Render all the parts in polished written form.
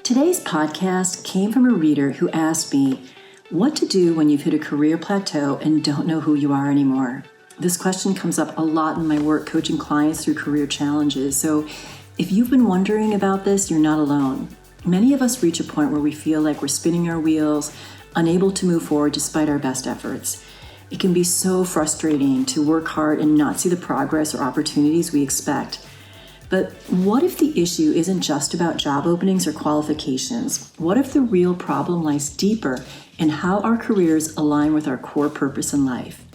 Today's podcast came from a reader who asked me what to do when you've hit a career plateau and don't know who you are anymore. This question comes up a lot in my work coaching clients through career challenges. So if you've been wondering about this, you're not alone. Many of us reach a point where we feel like we're spinning our wheels, unable to move forward despite our best efforts. It can be so frustrating to work hard and not see the progress or opportunities we expect. But what if the issue isn't just about job openings or qualifications? What if the real problem lies deeper in how our careers align with our core purpose in life?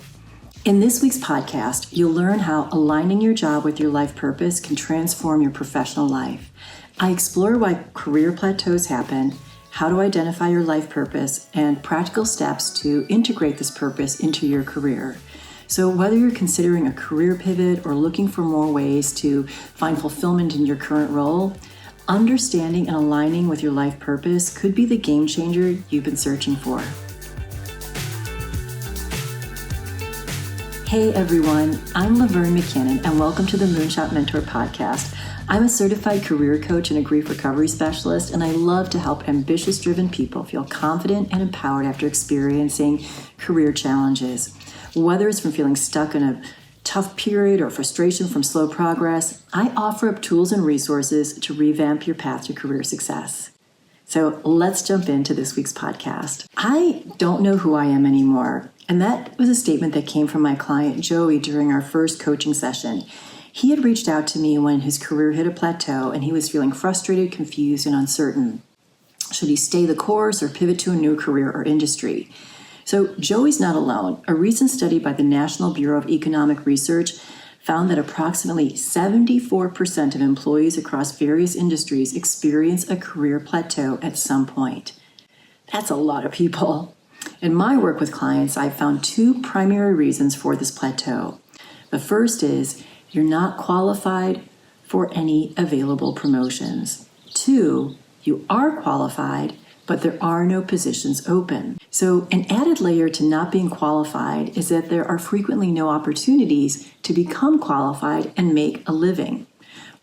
In this week's podcast, you'll learn how aligning your job with your life purpose can transform your professional life. I explore why career plateaus happen, how to identify your life purpose, and practical steps to integrate this purpose into your career. So whether you're considering a career pivot or looking for more ways to find fulfillment in your current role, understanding and aligning with your life purpose could be the game changer you've been searching for. Hey everyone, I'm Laverne McKinnon and welcome to the Moonshot Mentor Podcast. I'm a certified career coach and a grief recovery specialist, and I love to help ambitious, driven people feel confident and empowered after experiencing career challenges. Whether it's from feeling stuck in a tough period or frustration from slow progress, I offer up tools and resources to revamp your path to career success. So let's jump into this week's podcast. I don't know who I am anymore. And that was a statement that came from my client, Joey, during our first coaching session. He had reached out to me when his career hit a plateau and he was feeling frustrated, confused, and uncertain. Should he stay the course or pivot to a new career or industry? So Joey's not alone. A recent study by the National Bureau of Economic Research found that approximately 74% of employees across various industries experience a career plateau at some point. That's a lot of people. In my work with clients, I've found two primary reasons for this plateau. The first is you're not qualified for any available promotions. Two, you are qualified, but there are no positions open. So an added layer to not being qualified is that there are frequently no opportunities to become qualified and make a living.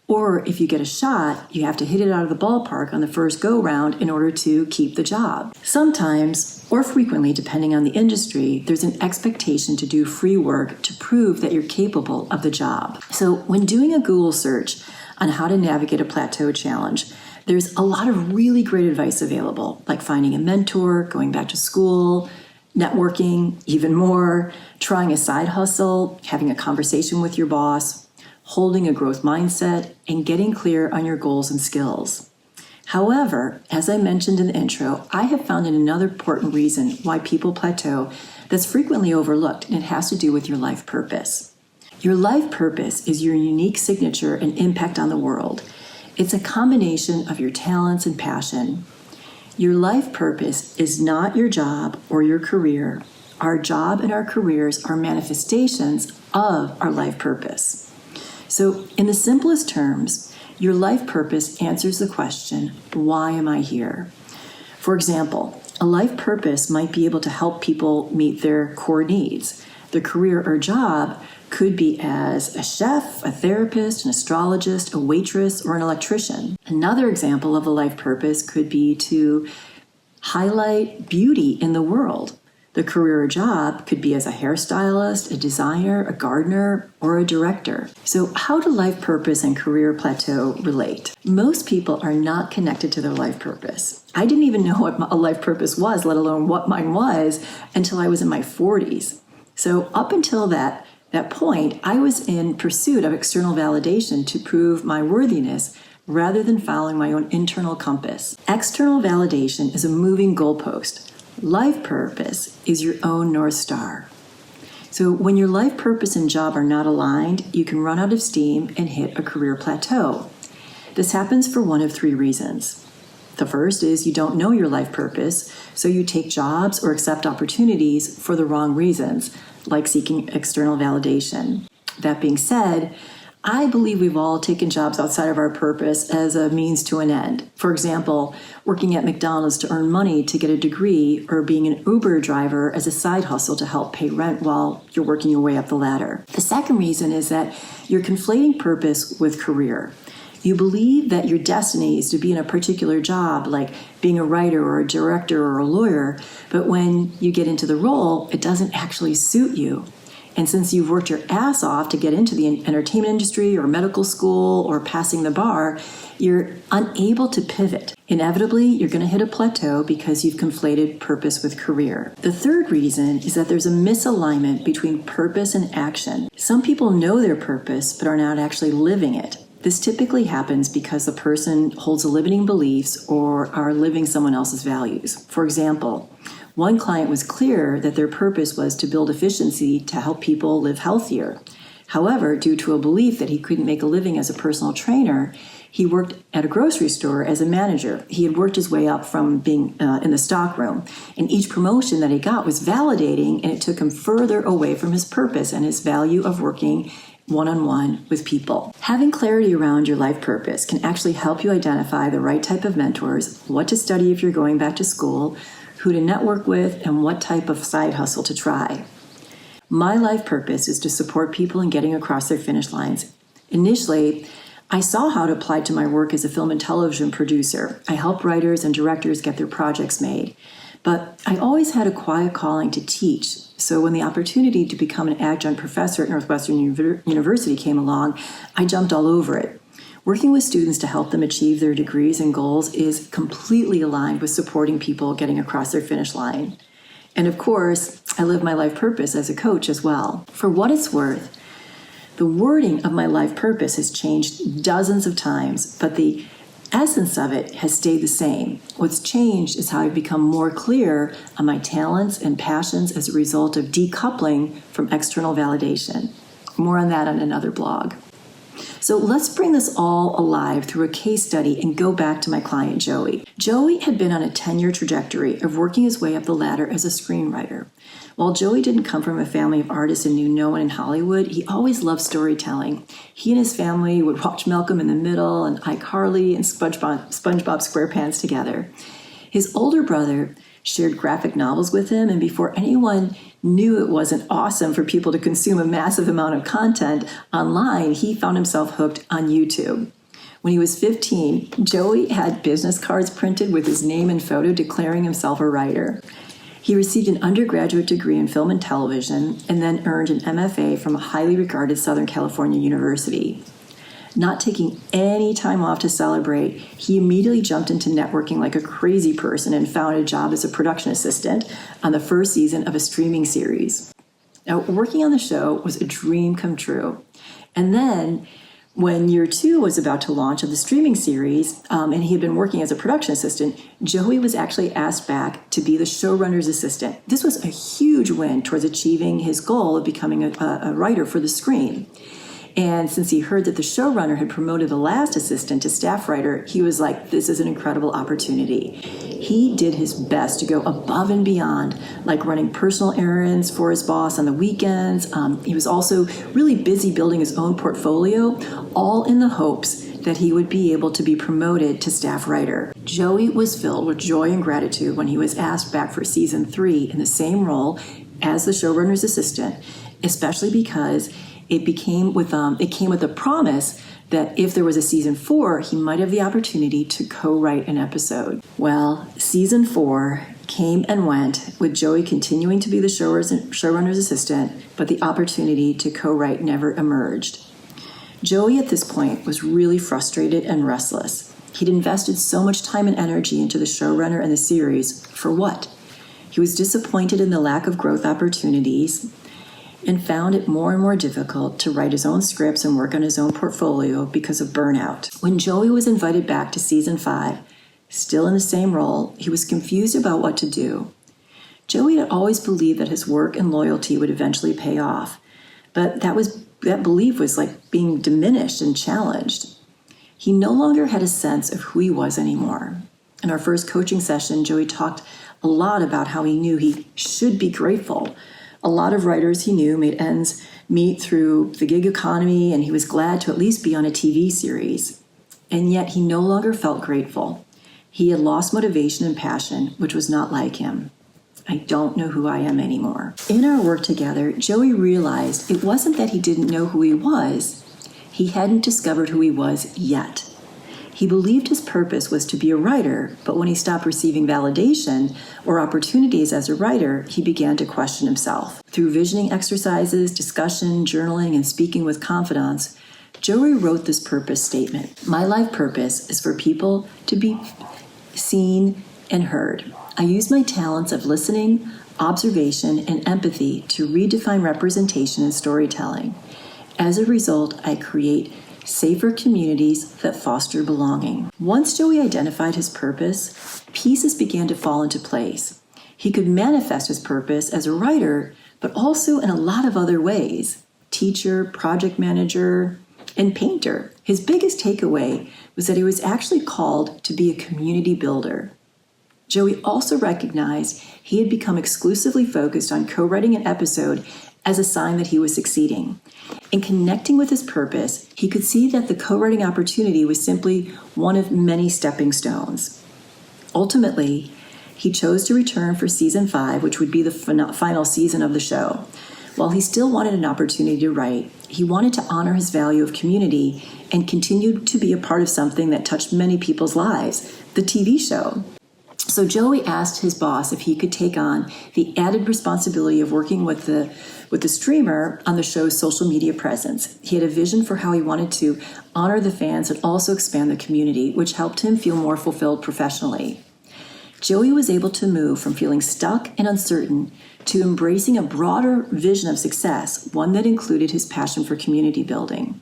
Or if you get a shot, you have to hit it out of the ballpark on the first go-round in order to keep the job. Sometimes, or frequently depending on the industry, there's an expectation to do free work to prove that you're capable of the job. So when doing a Google search on how to navigate a plateau challenge, there's a lot of really great advice available, like finding a mentor, going back to school, networking, even more, trying a side hustle, having a conversation with your boss, holding a growth mindset, and getting clear on your goals and skills. However, as I mentioned in the intro, I have found another important reason why people plateau that's frequently overlooked, and it has to do with your life purpose. Your life purpose is your unique signature and impact on the world. It's a combination of your talents and passion. Your life purpose is not your job or your career. Our job and our careers are manifestations of our life purpose. So in the simplest terms, your life purpose answers the question, why am I here? For example, a life purpose might be able to help people meet their core needs. The career or job could be as a chef, a therapist, an astrologist, a waitress, or an electrician. Another example of a life purpose could be to highlight beauty in the world. The career or job could be as a hairstylist, a designer, a gardener, or a director. So how do life purpose and career plateau relate? Most people are not connected to their life purpose. I didn't even know what a life purpose was, let alone what mine was, until I was in my 40s. So up until that point, I was in pursuit of external validation to prove my worthiness rather than following my own internal compass. External validation is a moving goalpost. Life purpose is your own North Star. So when your life purpose and job are not aligned, you can run out of steam and hit a career plateau. This happens for one of three reasons. The first is you don't know your life purpose, so you take jobs or accept opportunities for the wrong reasons, like seeking external validation. That being said, I believe we've all taken jobs outside of our purpose as a means to an end. For example, working at McDonald's to earn money to get a degree, or being an Uber driver as a side hustle to help pay rent while you're working your way up the ladder. The second reason is that you're conflating purpose with career. You believe that your destiny is to be in a particular job, like being a writer or a director or a lawyer, but when you get into the role, it doesn't actually suit you. And since you've worked your ass off to get into the entertainment industry or medical school or passing the bar, you're unable to pivot. Inevitably, you're going to hit a plateau because you've conflated purpose with career. The third reason is that there's a misalignment between purpose and action. Some people know their purpose but are not actually living it. This typically happens because the person holds limiting beliefs or are living someone else's values. For example, one client was clear that their purpose was to build efficiency to help people live healthier. However, due to a belief that he couldn't make a living as a personal trainer, he worked at a grocery store as a manager. He had worked his way up from being in the stockroom, and each promotion that he got was validating, and it took him further away from his purpose and his value of working one-on-one with people. Having clarity around your life purpose can actually help you identify the right type of mentors, what to study if you're going back to school, who to network with, and what type of side hustle to try. My life purpose is to support people in getting across their finish lines. Initially, I saw how it applied to my work as a film and television producer. I help writers and directors get their projects made. But I always had a quiet calling to teach. So when the opportunity to become an adjunct professor at Northwestern University came along, I jumped all over it. Working with students to help them achieve their degrees and goals is completely aligned with supporting people getting across their finish line. And of course, I live my life purpose as a coach as well. For what it's worth, the wording of my life purpose has changed dozens of times, but the essence of it has stayed the same. What's changed is how I've become more clear on my talents and passions as a result of decoupling from external validation. More on that on another blog. So let's bring this all alive through a case study and go back to my client, Joey. Joey had been on a 10-year trajectory of working his way up the ladder as a screenwriter. While Joey didn't come from a family of artists and knew no one in Hollywood, he always loved storytelling. He and his family would watch Malcolm in the Middle and iCarly and SpongeBob SquarePants together. His older brother shared graphic novels with him, and before anyone knew it wasn't awesome for people to consume a massive amount of content online, he found himself hooked on YouTube. When he was 15, Joey had business cards printed with his name and photo declaring himself a writer. He received an undergraduate degree in film and television and then earned an MFA from a highly regarded Southern California university. Not taking any time off to celebrate, he immediately jumped into networking like a crazy person and found a job as a production assistant on the first season of a streaming series. Now, working on the show was a dream come true. And then, when year 2 was about to launch of the streaming series, and he had been working as a production assistant, Joey was actually asked back to be the showrunner's assistant. This was a huge win towards achieving his goal of becoming a writer for the screen. And since he heard that the showrunner had promoted the last assistant to staff writer, he was like, this is an incredible opportunity. He did his best to go above and beyond, like running personal errands for his boss on the weekends. He was also really busy building his own portfolio, all in the hopes that he would be able to be promoted to staff writer. Joey was filled with joy and gratitude when he was asked back for season 3 in the same role as the showrunner's assistant, especially because it came with a promise that if there was a season 4, he might have the opportunity to co-write an episode. Well, season 4 came and went, with Joey continuing to be the showrunner's assistant, but the opportunity to co-write never emerged. Joey at this point was really frustrated and restless. He'd invested so much time and energy into the showrunner and the series. For what? He was disappointed in the lack of growth opportunities and found it more and more difficult to write his own scripts and work on his own portfolio because of burnout. When Joey was invited back to season 5, still in the same role, he was confused about what to do. Joey had always believed that his work and loyalty would eventually pay off, but that belief was like being diminished and challenged. He no longer had a sense of who he was anymore. In our first coaching session, Joey talked a lot about how he knew he should be grateful. A lot of writers he knew made ends meet through the gig economy, and he was glad to at least be on a TV series. And yet he no longer felt grateful. He had lost motivation and passion, which was not like him. I don't know who I am anymore. In our work together, Joey realized it wasn't that he didn't know who he was. He hadn't discovered who he was yet. He believed his purpose was to be a writer, but when he stopped receiving validation or opportunities as a writer, he began to question himself. Through visioning exercises, discussion, journaling, and speaking with confidants, Joey wrote this purpose statement. My life purpose is for people to be seen and heard. I use my talents of listening, observation, and empathy to redefine representation and storytelling. As a result, I create safer communities that foster belonging. Once Joey identified his purpose, pieces began to fall into place. He could manifest his purpose as a writer, but also in a lot of other ways. Teacher, project manager, and painter. His biggest takeaway was that he was actually called to be a community builder. Joey also recognized he had become exclusively focused on co-writing an episode as a sign that he was succeeding. In connecting with his purpose, he could see that the co-writing opportunity was simply one of many stepping stones. Ultimately, he chose to return for season 5, which would be the final season of the show. While he still wanted an opportunity to write, he wanted to honor his value of community and continued to be a part of something that touched many people's lives, the TV show. So Joey asked his boss if he could take on the added responsibility of working with the streamer on the show's social media presence. He had a vision for how he wanted to honor the fans and also expand the community, which helped him feel more fulfilled professionally. Joey was able to move from feeling stuck and uncertain to embracing a broader vision of success, one that included his passion for community building.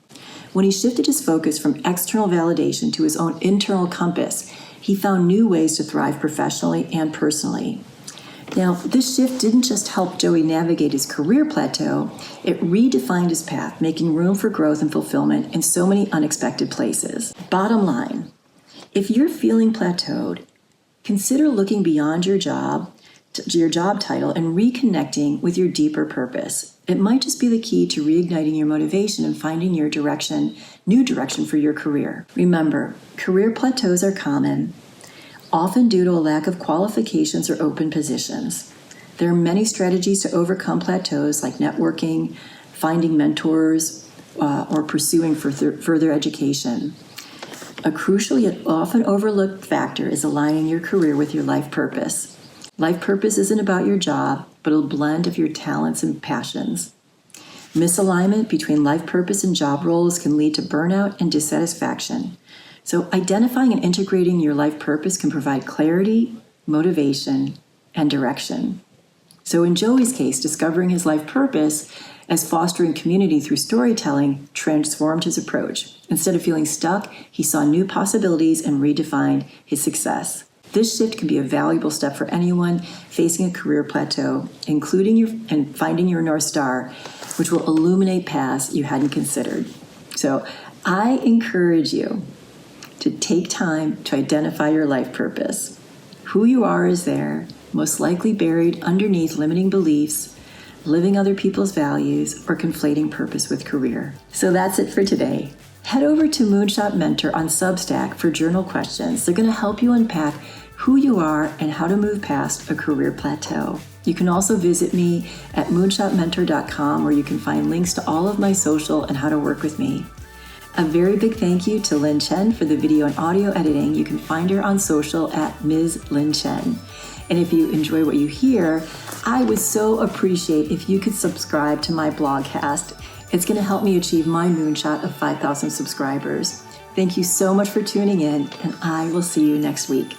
When he shifted his focus from external validation to his own internal compass, he found new ways to thrive professionally and personally. Now, this shift didn't just help Joey navigate his career plateau, it redefined his path, making room for growth and fulfillment in so many unexpected places. Bottom line, if you're feeling plateaued, consider looking beyond your job title and reconnecting with your deeper purpose. It might just be the key to reigniting your motivation and finding your new direction for your career. Remember, career plateaus are common, often due to a lack of qualifications or open positions. There are many strategies to overcome plateaus like networking, finding mentors, or pursuing further education. A crucial yet often overlooked factor is aligning your career with your life purpose. Life purpose isn't about your job, but a blend of your talents and passions. Misalignment between life purpose and job roles can lead to burnout and dissatisfaction. So identifying and integrating your life purpose can provide clarity, motivation, and direction. So in Joey's case, discovering his life purpose as fostering community through storytelling transformed his approach. Instead of feeling stuck, he saw new possibilities and redefined his success. This shift can be a valuable step for anyone facing a career plateau, including finding your North Star, which will illuminate paths you hadn't considered. So I encourage you to take time to identify your life purpose. Who you are is there, most likely buried underneath limiting beliefs, living other people's values, or conflating purpose with career. So that's it for today. Head over to Moonshot Mentor on Substack for journal questions. They're going to help you unpack who you are and how to move past a career plateau. You can also visit me at moonshotmentor.com, where you can find links to all of my social and how to work with me. A very big thank you to Lynn Chen for the video and audio editing. You can find her on social at Ms. Lynn Chen. And if you enjoy what you hear, I would so appreciate if you could subscribe to my blogcast. It's going to help me achieve my moonshot of 5,000 subscribers. Thank you so much for tuning in, and I will see you next week.